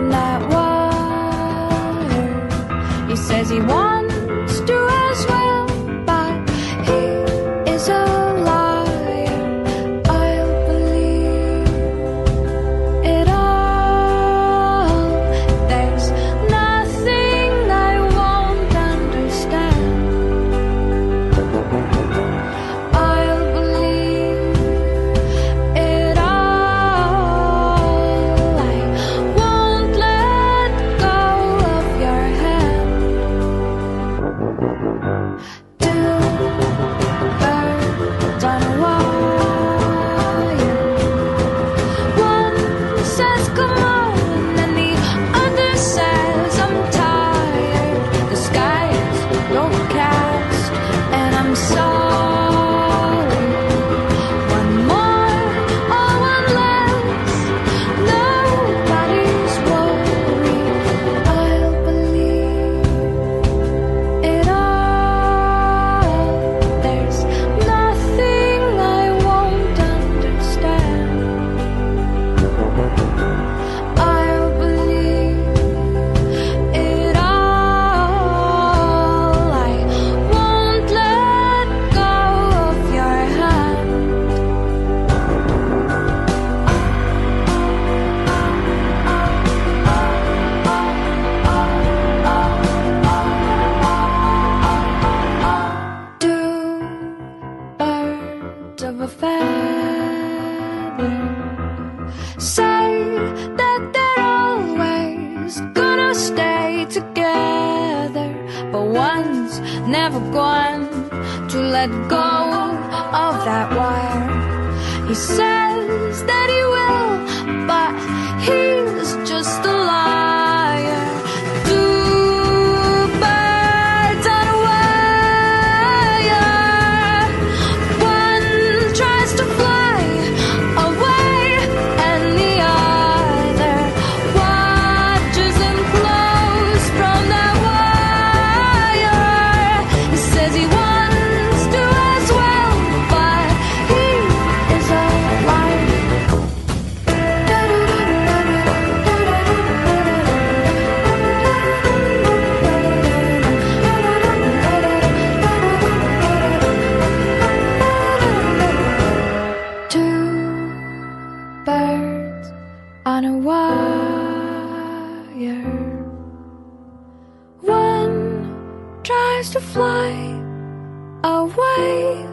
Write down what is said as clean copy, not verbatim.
from that wire. He says he wants to as well, but he is a liar. I'll believe it all. There's nothing I won't understand. I'll believe it all. I won't let go of your hand. Two birds on a wire. One says come on, and the other says I'm tired. The sky is overcast, and I'm sorry. One more or one less, nobody's worried. I'll believe it all. There's nothing I won't understand. I'll believe it all. I won't let go of your hand. Two birds of a feather say that they're always gonna stay together, but one's never going to let go of that wire. He says that he will, but he's just a liar. Two birds on a wire. One tries to fly away, and the other watches him close from that wire. He says he wants to as well, but he is a liar. Two birds on a wire. One tries to fly away,